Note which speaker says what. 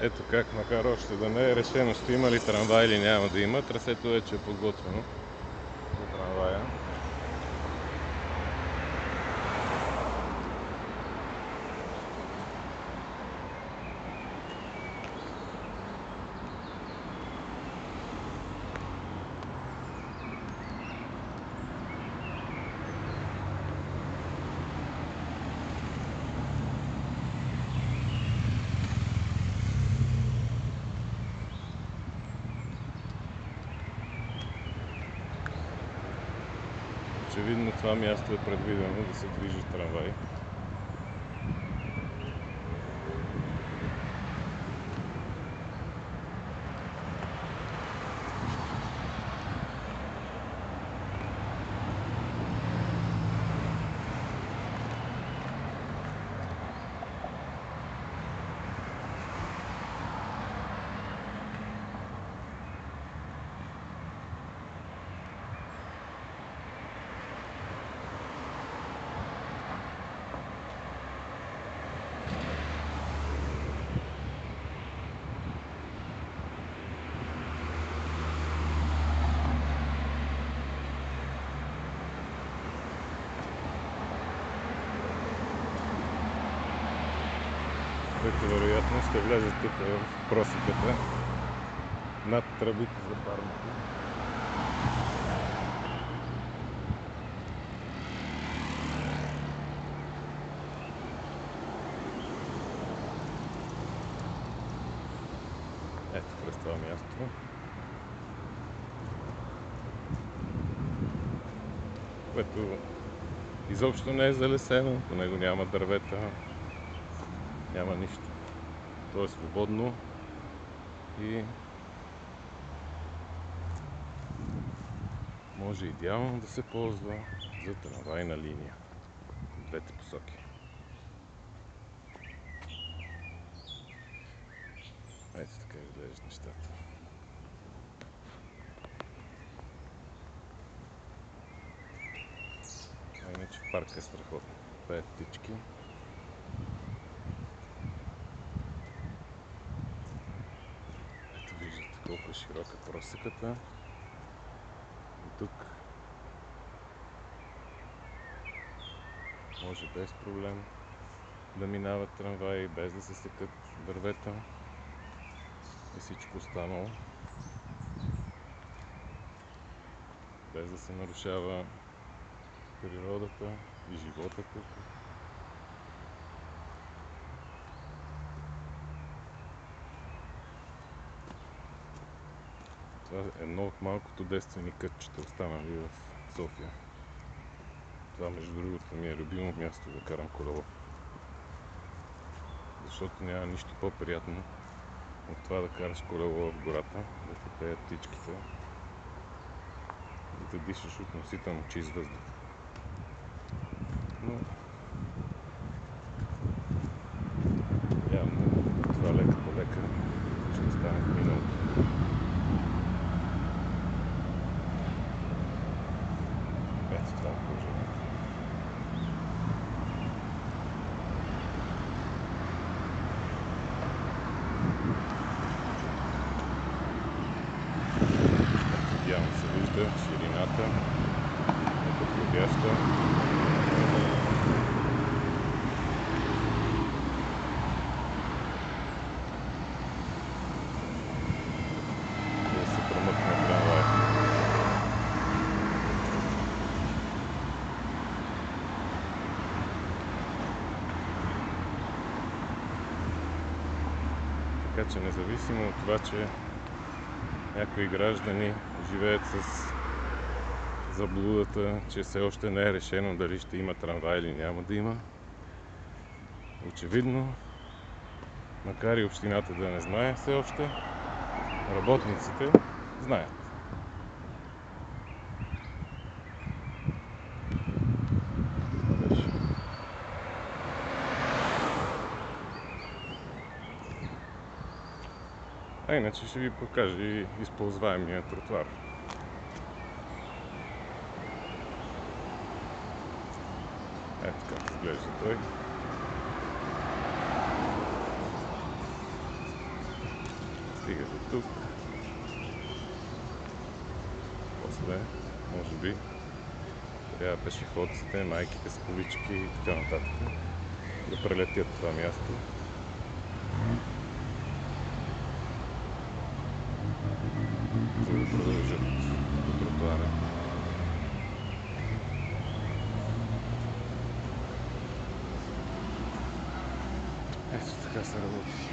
Speaker 1: Ето как, макар още да не е решено ще има ли трамвай или няма да има, трасето вече е подготвено за трамвая. Очевидно това място е предвидено да се движи трамвай. Които вероятно ще влезат тук в просеката над тръбите за парното. Ето през това място. Което изобщо не е залесено, по него няма дървета, няма нищо. То е свободно и може идеално да се ползва за трамвайна линия в двете посоки. Ето така изглеждат нещата. А иначе парка е страхотно. Пеят птички. Ето виждате колко е широка просеката. И тук може без проблем да минават трамваи, без да се секат дървета и всичко останало. Без да се нарушава природата и живота тук. Това е едно от малкото девствени кътчета, останали в София. Това, между другото, ми е любимо място да карам колело. Защото няма нищо по-приятно от това да караш колело в гората, да те пеят птичките и да дишаш относително чист въздух. Но явно това лека по лека ще остане в миналото. Ето това е положението. Идеално се вижда ширината е подходяща. Да се промъкне трамвай. Така че независимо от това, че някои граждани живеят с заблудата, че все още не е решено дали ще има трамвай или няма да има, очевидно, макар и общината да не знае все още, работниците знаят. А иначе ще ви покажа и използваемия тротуар. Ето как изглежда той. Стига до тук. После, може би, трябва пешеходците, майките с колички и така нататък да прелетят това място. За да продължат по тротуара. Ето така се работи.